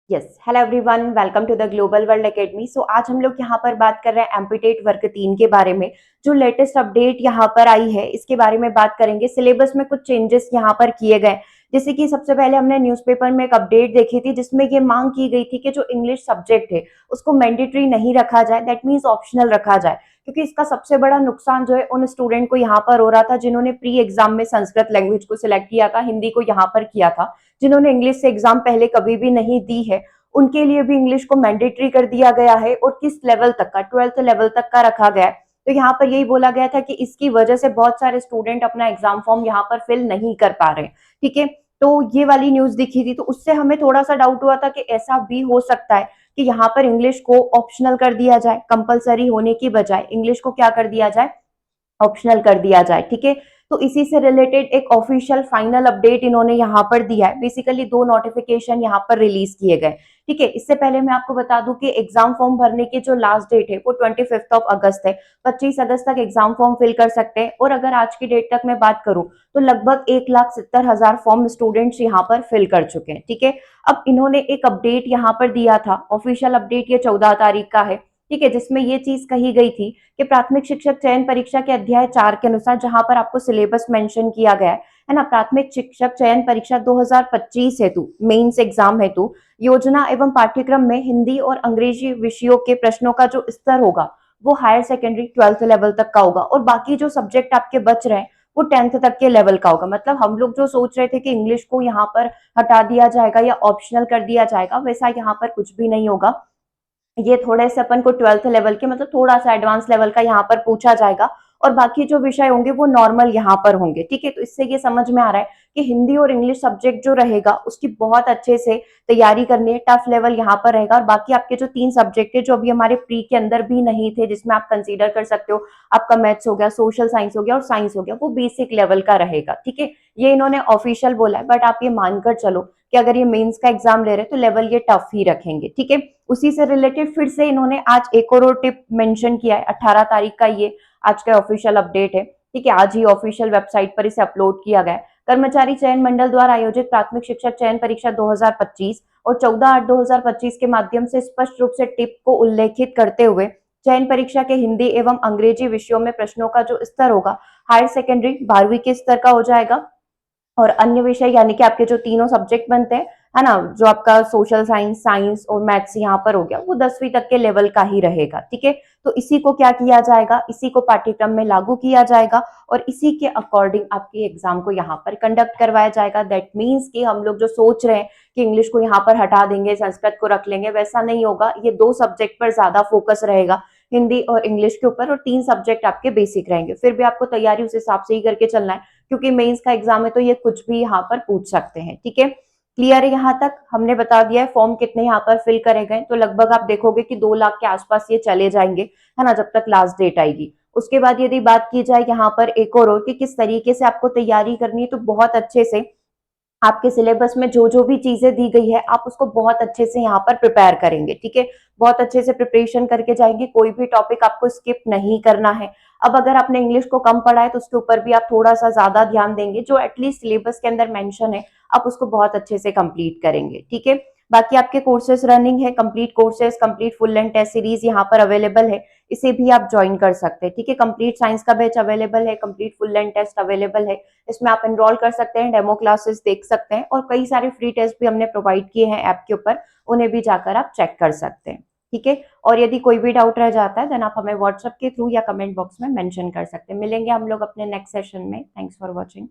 Yes, hello everyone, welcome to the global world academy. So आज हम लोग यहाँ पर बात कर रहे हैं एम्पिटेट वर्ग 3 के बारे में। जो लेटेस्ट अपडेट यहाँ पर आई है इसके बारे में बात करेंगे। सिलेबस में कुछ चेंजेस यहाँ पर किए गए, जैसे कि सबसे पहले हमने न्यूज़पेपर में एक अपडेट देखी थी जिसमें ये मांग की गई थी कि जो इंग्लिश सब्जेक्ट है उसको मैंडेटरी नहीं रखा जाए, दैट मीन्स ऑप्शनल रखा जाए। क्योंकि इसका सबसे बड़ा नुकसान जो है उन स्टूडेंट को यहाँ पर हो रहा था जिन्होंने प्री एग्जाम में संस्कृत लैंग्वेज को सिलेक्ट किया था, हिंदी को यहाँ पर किया था। जिन्होंने इंग्लिश से एग्जाम पहले कभी भी नहीं दी है उनके लिए भी इंग्लिश को मैंडेटरी कर दिया गया है, और किस लेवल तक का, 12th लेवल तक का रखा गया है। तो यहाँ पर यही बोला गया था कि इसकी वजह से बहुत सारे स्टूडेंट अपना एग्जाम फॉर्म यहाँ पर फिल नहीं कर पा रहे हैं। ठीक है, तो ये वाली न्यूज दिखी थी, तो उससे हमें थोड़ा सा डाउट हुआ था कि ऐसा भी हो सकता है कि यहाँ पर इंग्लिश को ऑप्शनल कर दिया जाए, कंपलसरी होने की बजाय इंग्लिश को क्या कर दिया जाए, ऑप्शनल कर दिया जाए। ठीक है, तो इसी से रिलेटेड एक ऑफिशियल फाइनल अपडेट इन्होंने यहाँ पर दिया है। बेसिकली दो नोटिफिकेशन यहाँ पर रिलीज किए गए। ठीक है, इससे पहले मैं आपको बता दूं कि एग्जाम फॉर्म भरने की जो लास्ट डेट है वो 25 अगस्त है। 25 अगस्त तक एग्जाम फॉर्म फिल कर सकते हैं, और अगर आज की डेट तक मैं बात करूं तो लगभग 1,70,000 फॉर्म स्टूडेंट्स यहाँ पर फिल कर चुके हैं। ठीक है, अब इन्होंने एक अपडेट यहाँ पर दिया था, ऑफिशियल अपडेट ये 14 तारीख का है। ठीक है, जिसमें ये चीज कही गई थी कि प्राथमिक शिक्षक चयन परीक्षा के अध्याय 4 के अनुसार, जहां पर आपको सिलेबस मेंशन किया गया है ना, प्राथमिक शिक्षक चयन परीक्षा 2025 हेतु मेंस एग्जाम हेतु योजना एवं पाठ्यक्रम में हिंदी और अंग्रेजी विषयों के प्रश्नों का जो स्तर होगा वो हायर सेकेंडरी 12th लेवल तक का होगा, और बाकी जो सब्जेक्ट आपके बच रहे हैं वो 10th तक के लेवल का होगा। मतलब हम लोग जो सोच रहे थे कि इंग्लिश को यहाँ पर हटा दिया जाएगा या ऑप्शनल कर दिया जाएगा, वैसा यहाँ पर कुछ भी नहीं होगा। ये थोड़े से अपन को 12th लेवल के, मतलब थोड़ा सा एडवांस लेवल का यहाँ पर पूछा जाएगा, और बाकी जो विषय होंगे वो नॉर्मल यहाँ पर होंगे। ठीक है, तो इससे ये समझ में आ रहा है कि हिंदी और इंग्लिश सब्जेक्ट जो रहेगा उसकी बहुत अच्छे से तैयारी करनी है। टफ लेवल यहाँ पर रहेगा, और बाकी आपके जो 3 सब्जेक्ट है जो अभी हमारे प्री के अंदर भी नहीं थे, जिसमें आप कंसीडर कर सकते हो, आपका मैथ्स हो गया, सोशल साइंस हो गया और साइंस हो गया, वो बेसिक लेवल का रहेगा। ठीक है, ये इन्होंने ऑफिशियल बोला है, बट आप ये मानकर चलो कि अगर ये मेंस का एग्जाम ले रहे हैं तो लेवल ये टफ ही रखेंगे। ठीक है, उसी से रिलेटेड फिर से इन्होंने आज एक और टिप मेंशन किया है। 18 तारीख का ये आज का ऑफिशियल अपडेट है। ठीक है, आज ही ऑफिशियल वेबसाइट पर इसे अपलोड किया गया है। कर्मचारी चयन मंडल द्वारा आयोजित प्राथमिक शिक्षक चयन परीक्षा 2025 और 14/8/2025 के माध्यम से स्पष्ट रूप से टिप को उल्लेखित करते हुए चयन परीक्षा के हिंदी एवं अंग्रेजी विषयों में प्रश्नों का जो स्तर होगा हायर सेकेंडरी 12वीं के स्तर का हो जाएगा, और अन्य विषय यानी कि आपके जो तीनों सब्जेक्ट बनते हैं, है ना, जो आपका सोशल साइंस, साइंस और मैथ्स यहाँ पर हो गया, वो 10वीं तक के लेवल का ही रहेगा। ठीक है, तो इसी को क्या किया जाएगा, इसी को पाठ्यक्रम में लागू किया जाएगा, और इसी के अकॉर्डिंग आपके एग्जाम को यहाँ पर कंडक्ट करवाया जाएगा। दैट मीन्स कि हम लोग जो सोच रहे हैं कि इंग्लिश को यहाँ पर हटा देंगे, संस्कृत को रख लेंगे, वैसा नहीं होगा। ये दो सब्जेक्ट पर ज्यादा फोकस रहेगा, हिंदी और इंग्लिश के ऊपर, और 3 सब्जेक्ट आपके बेसिक रहेंगे। फिर भी आपको तैयारी उस हिसाब से ही करके चलना है, क्योंकि मेंस का एग्जाम है तो ये कुछ भी यहाँ पर पूछ सकते हैं। ठीक है, क्लियर है? यहाँ तक हमने बता दिया है फॉर्म कितने यहाँ पर फिल करे गए, तो लगभग आप देखोगे कि 2 लाख के आसपास ये चले जाएंगे, है ना, जब तक लास्ट डेट आएगी। उसके बाद यदि बात की जाए यहाँ पर एक और कि किस तरीके से आपको तैयारी करनी है, तो बहुत अच्छे से आपके सिलेबस में जो जो भी चीजें दी गई है आप उसको बहुत अच्छे से यहाँ पर प्रिपेयर करेंगे। ठीक है, बहुत अच्छे से प्रिपरेशन करके जाएंगे, कोई भी टॉपिक आपको स्किप नहीं करना है। अब अगर आपने इंग्लिश को कम पढ़ा है तो उसके ऊपर भी आप थोड़ा सा ज्यादा ध्यान देंगे, जो एटलीस्ट सिलेबस के अंदर मेंशन है आप उसको बहुत अच्छे से कंप्लीट करेंगे। ठीक है, बाकी आपके कोर्सेज रनिंग है, complete courses, complete full length test series यहाँ पर अवेलेबल है, इसे भी आप ज्वाइन कर सकते हैं। ठीक है, कंप्लीट साइंस का बैच अवेलेबल है, complete full length test available है, इसमें आप एनरोल कर सकते हैं, डेमो क्लासेस देख सकते हैं, और कई सारे फ्री टेस्ट भी हमने प्रोवाइड किए हैं ऐप के ऊपर, उन्हें भी जाकर आप चेक कर सकते हैं। ठीक है, और यदि कोई भी डाउट रह जाता है देन आप हमें व्हाट्सएप के थ्रू या कमेंट बॉक्स में मेंशन कर सकते हैं। मिलेंगे हम लोग अपने नेक्स्ट सेशन में। Thanks for watching.